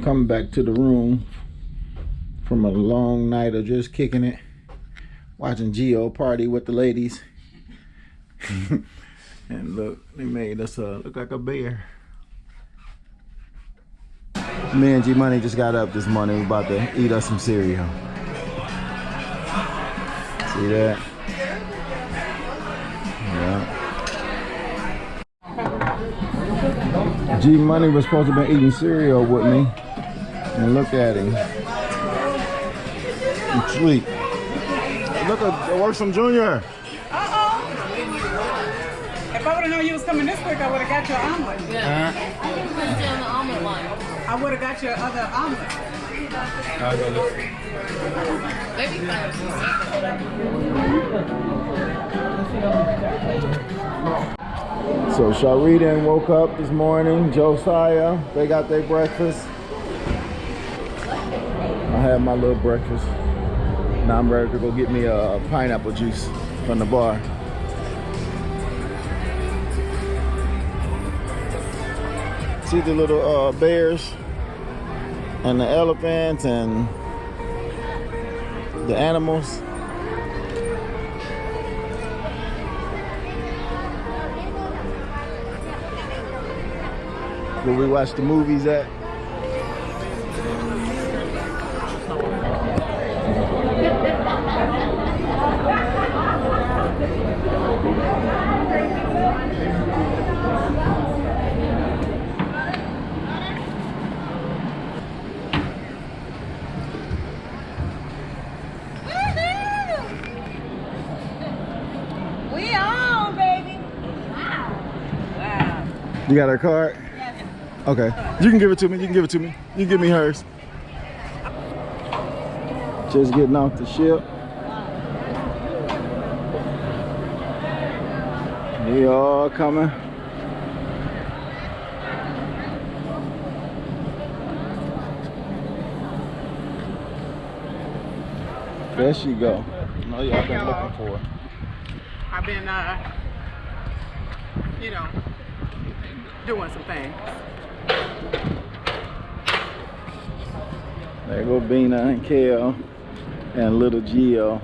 Coming back to the room from a long night of just kicking it, watching Geo party with the ladies. And look, they made us look like a bear. Me and G Money just got up this morning. We're about to eat us some cereal. See that? Yeah. G Money was supposed to be eating cereal with me. And look at him. He's asleep. Look at Worksome Jr. If I would have known you was coming this quick, I would have got your omelet. Yeah. I couldn't stay on the omelet line. I would have got your other omelet. I'll go look. Maybe So Sharita woke up this morning. Josiah, they got their breakfast. I had my little breakfast. Now I'm ready to go get me a pineapple juice from the bar. See the little bears and the elephants and the animals. Where we watch the movies at. You got her card? Yes. Okay. You can give it to me. You can give it to me. You can give me hers. Just getting off the ship. They all coming. There she go. Oh yeah, I've been looking for her. I've been, you know, doing some things. There go Bina and Kale and little Geo.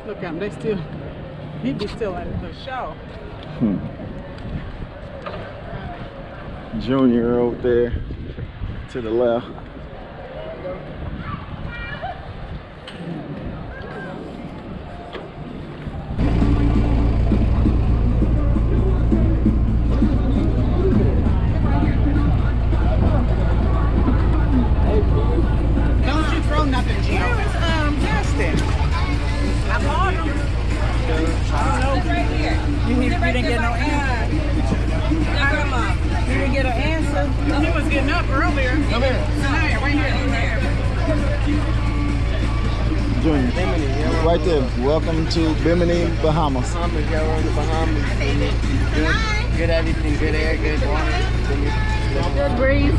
Look at him, they still, he be still in the show. Junior over there to the left. Right there. Welcome to Bimini, Bahamas. Bahamas, y'all on the Bahamas. Good everything, good air, good water. Good breeze.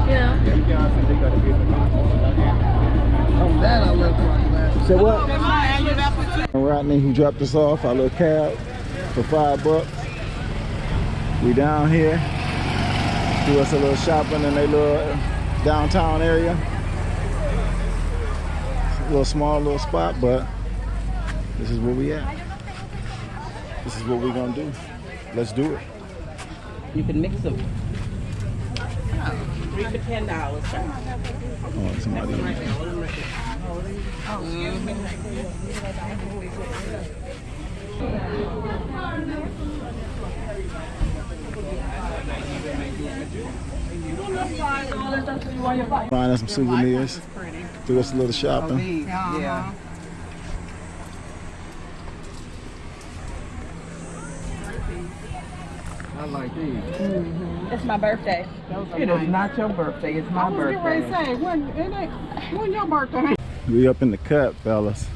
Yeah. That I look like. So what? Rodney, who dropped us off, our little cab for $5. We down here. Do us a little shopping in a little downtown area. A little small little spot, but this is where we at. This is what we're gonna do. Let's do it. You can mix them. Oh, $3 for $10. Oh, somebody. Find us some souvenirs. Do us a little shopping. Yeah. I like these. It's my birthday. It is not your birthday, it's my birthday. I was getting ready to say, when your birthday? We up in the cut, fellas.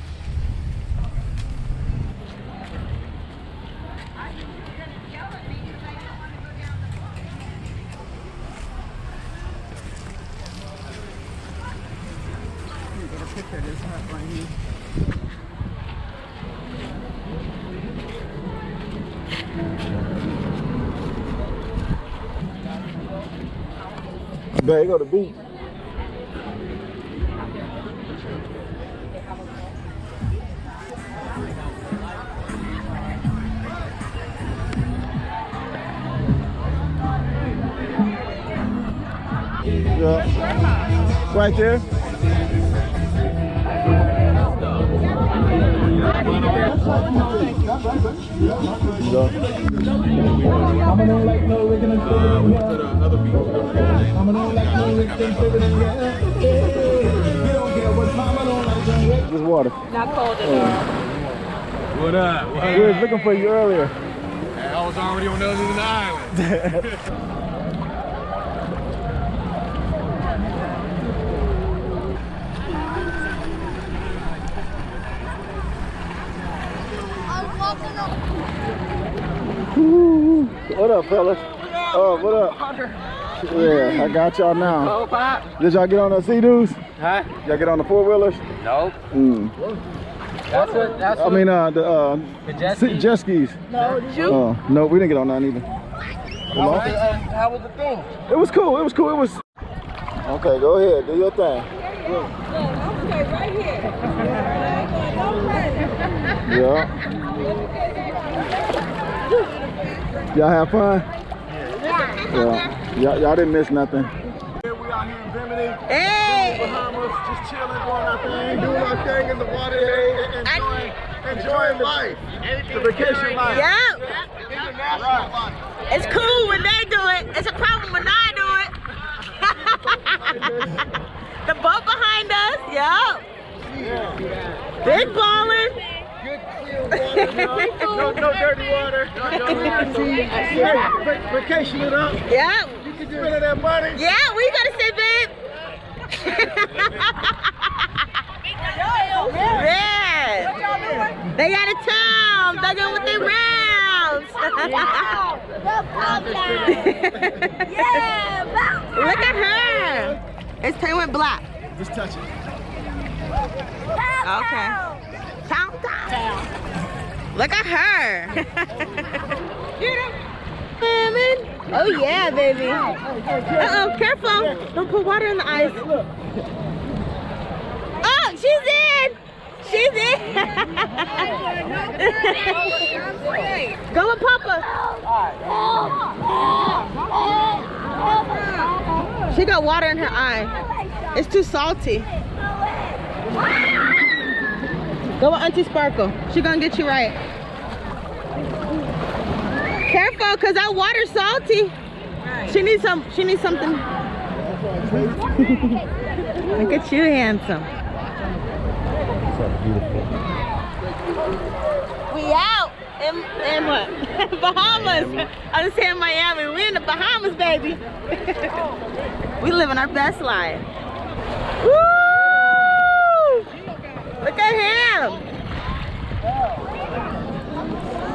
Picture this hut right here. Babe, go to the beach. Yeah. Right there. Just water. Not cold at all. What up? What We was looking for you earlier. I was already on the other end of the island. Ooh. What up, fellas? Oh, what up? Yeah, I got y'all now. Oh, Pop. Did y'all get on the Sea-Doos? Huh? Y'all get on the four-wheelers? Nope. That's I mean, the jet skis? jet skis. No, did you? No, we didn't get on that either. How was the thing? It was cool. It was cool. It was. Okay, go ahead. Do your thing. Okay, right here. Yeah. Y'all have fun? Yeah. Y'all didn't miss nothing. Here we are here in Bimini. Hey! Bahamas, just chilling, doing our thing, doing our thing in the water, enjoying life. The vacation life. Yep. International life. It's cool when they do it. It's a problem when I do it. The boat behind us. Yep. Big ballin'. Good clear water, no dirty water. Vacation it up. Yep. You can spend that money. Yeah, we gotta say, babe. Yeah. They out of town. They going with their rounds. Look at her. His tail went black. Just touch it. Okay. Town. Look at her. Oh yeah, baby. Uh-oh, careful. Don't put water in the ice. Oh, she's in. She's in. Go with Papa. She got water in her eye. It's too salty. Go with Auntie Sparkle. She gonna get you right. Careful, cause that water's salty. She needs something. Look at you, handsome. We out in what? Bahamas. I was saying Miami. We in the Bahamas, baby. We living our best life. Woo! Look at him.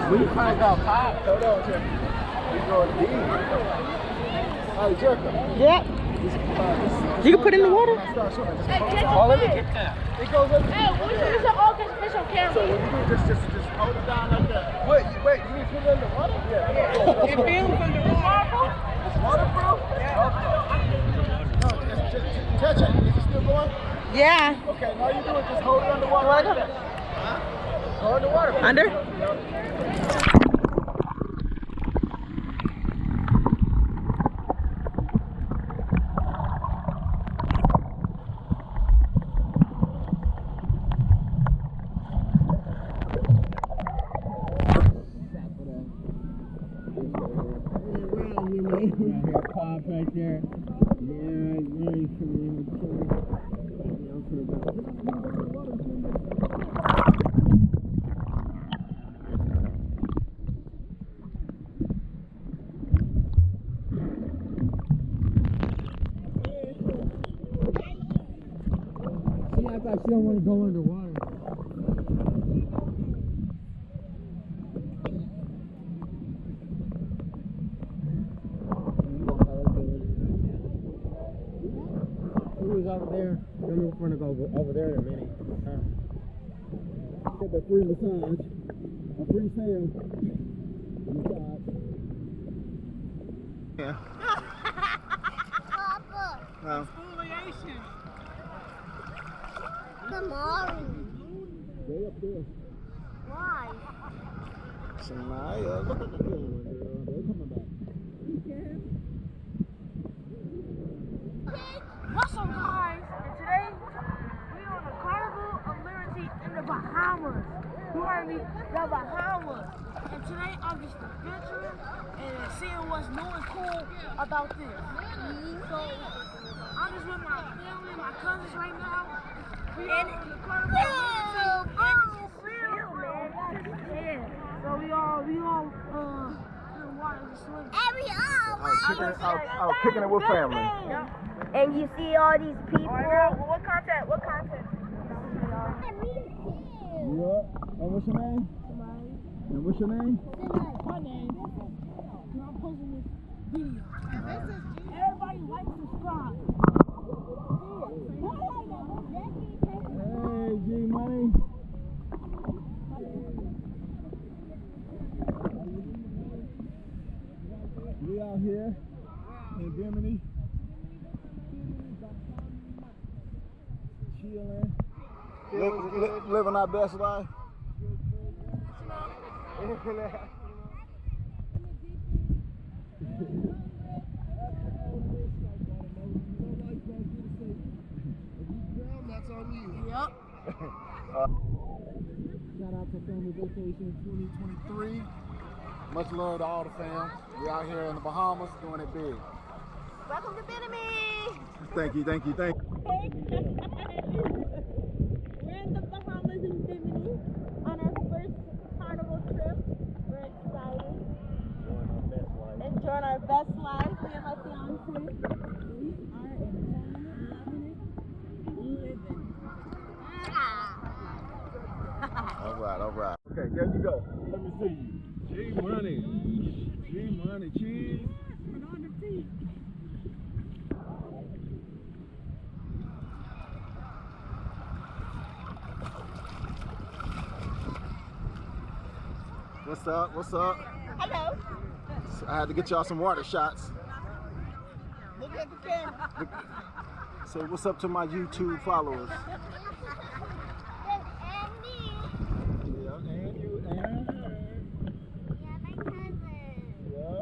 We kind of got pop. Hold on, Jeff. We going deep. Oh, Jeff. Yep. You can put in the water. Oh, let me get that. It goes up. Hey, we should all get fish on camera. So when you do just hold it down like that. Wait, you need to put it in the water? Yeah. It feels under the water. It's waterproof? Yeah. No, just touch it. Is it still going? Yeah. Okay, now you do it. Just hold it underwater like that. Huh? Hold the water. Under? Pop right there. She acts like she don't want to go underwater. Over there. We're going to go over there in a minute. Get the free massage. A free sail. Massage. Yeah. Exfoliation. The Mari. Way up there. Why? Shania, look at the camera, girl. They're coming back. What's up, guys? And today, we're on the Carnival of Liberty in the Bahamas. You heard me? The Bahamas. And today, I'm just adventuring and seeing what's new and cool about this. So, I'm just with my family, my cousins right now. We're on the Carnival of Liberty. Yeah. So we all in the water just swimming. Kicking it with family. And you see all these people. What content? Yeah. And what's your name? And what's your name? My name. I'm posting this video. Everybody like and subscribe. Hey, G Money. We out here in Bimini. Chilling. Living our best life. That's on you. Yep. Shout out to Family Vacation 2023. Much love to all the fam. We're out here in the Bahamas doing it big. Welcome to Bimini. Thank you. We're in the Bahamas in Bimini on our first carnival trip. We're excited. Enjoying our best life. Me and my fiance. We are enjoying it, loving it, living. All right. Okay, there you go. Let me see you. G Money, cheese. And on the feet. What's up? Hello. I had to get y'all some water shots. Look at the camera. Say what's up to my YouTube followers. And me. Yeah, and you and her. Yeah, my cousin. Yeah.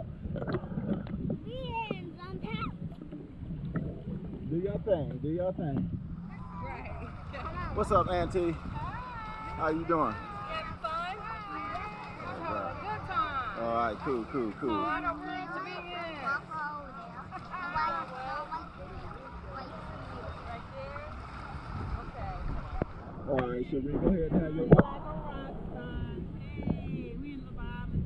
We hands on top. Do your thing. What's up, Auntie? How you doing? Having fun? Right. Good time. All right, cool. What a world to be in. Right there? Okay. All right, so we go ahead and have your Like a rock star. Hey, we in the Bahamas.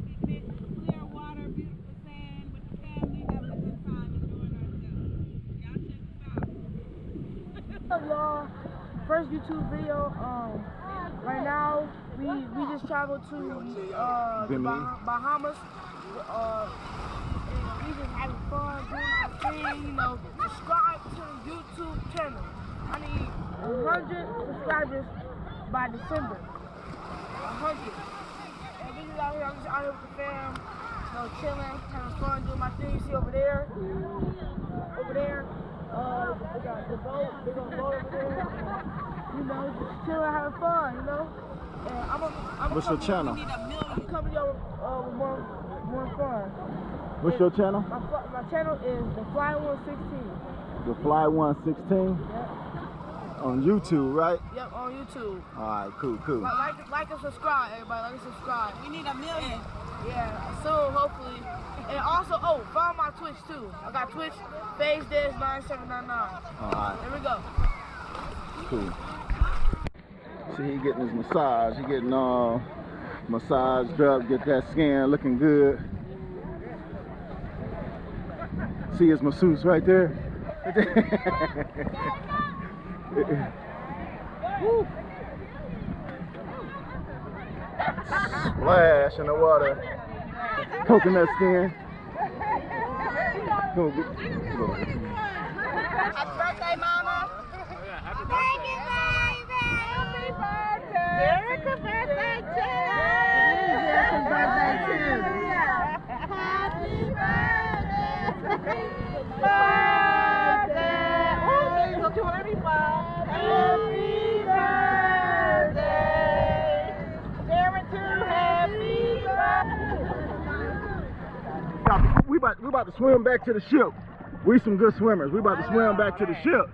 Clear water, beautiful sand with the family, having a good time, enjoying ourselves. Y'all check us out. What's up, y'all? First YouTube video. Right now we just traveled to the Bahamas. And we just having fun doing our thing. You know, subscribe to the YouTube channel. I need 100 subscribers by December. 100. And we just out here. I'm just out here with the fam. You know, chilling, having fun, doing my thing. See over there. Over there. We got the boat, big old boat over there. You know, just chilling, having fun, you know. And What's your channel? I'm coming y'all with more fun. What's your channel? My channel is The Fly 116. The Fly 116 Yep. on YouTube, right? Yep, on YouTube. All right, cool. Like and subscribe, everybody. Like and subscribe. We need 1 million. Yeah, soon, hopefully. And also, follow my Twitch too. I got Twitch, FazeDish9799. All right, There we go. cool. See, he getting his massage. He getting massaged up, get that skin looking good. See his masseuse right there? Woo. Splash in the water. Coconut skin. Come on, Happy birthday, Mama. Happy birthday! Erica's birthday too. Erica's birthday too. Happy birthday. swim back to the ship. We some good swimmers. We about to swim back to the ship.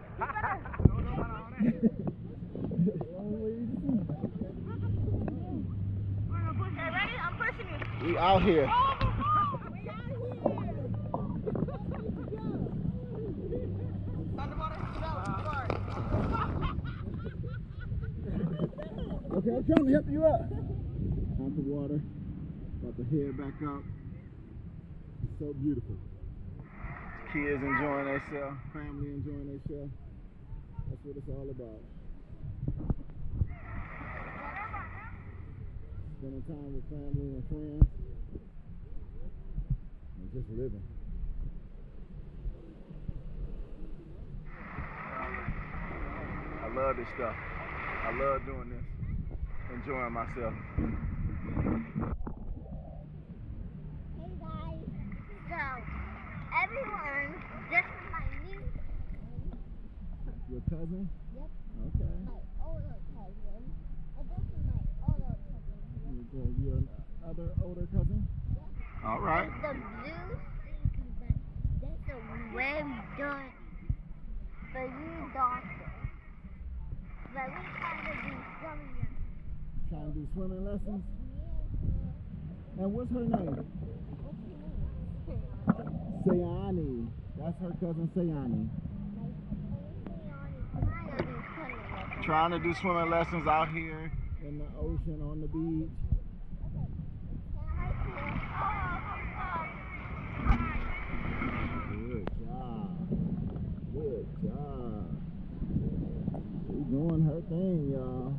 Okay, ready? I'm pushing you. We out here. Okay, I'm trying to help you up. Out the water. About to head back up. It's so beautiful. Kids enjoying themselves, family enjoying themselves. That's what it's all about. Spending time with family and friends. And just living. I love this stuff. I love doing this. Enjoying myself. Hey guys, so everyone, this is my new Your cousin? Yep. Okay. My older cousin, and this is my older cousin here. Your other older cousin? Yep. All right. The blue thing is that that's a very good for you doctor. But we kind of do swimming. Trying to do swimming lessons? Yeah. And what's her name? Sayani. That's her cousin Sayani. Trying to do swimming lessons out here in the ocean on the beach. Good job. Good job. She's doing her thing, y'all.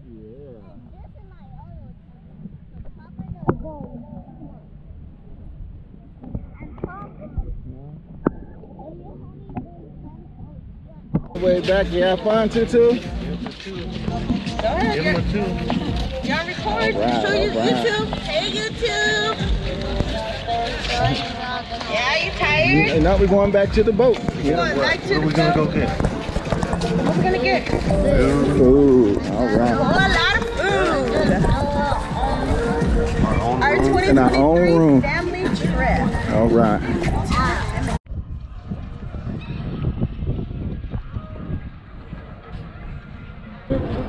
Yeah. Way back, you have fun too? Go ahead. Y'all record? Right, Show you right. YouTube? Hey YouTube! Yeah, you tired? Now we're going back to the boat. Going back to the We're gonna go get. What we gonna get? Food. All A right. lot of food. Our In our own 2023 room. family trip. All right.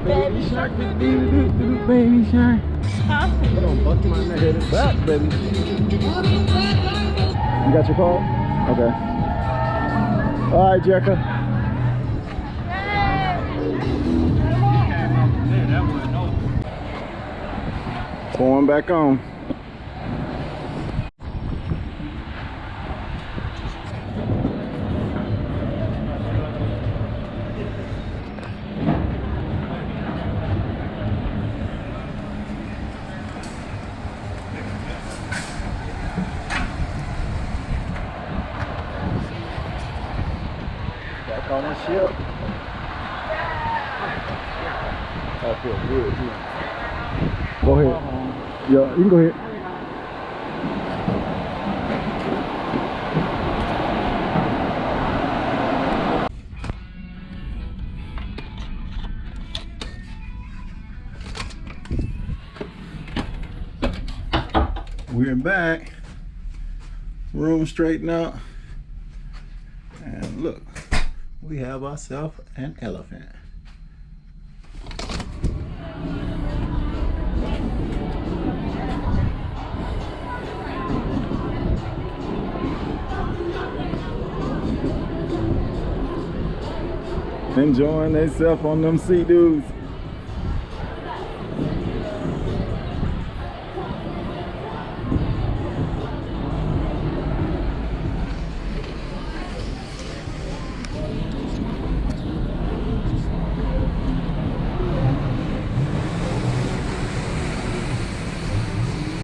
Baby shark, baby shark. Hold on, bust my neck. Head back, baby. You got your call? Okay. All right, Jerica. Going back on. Back on the ship. I feel good too. Go ahead. Yeah, you can go ahead. We're back. Room straightened out. And look, we have ourselves an elephant. Enjoying themselves on them sea dudes.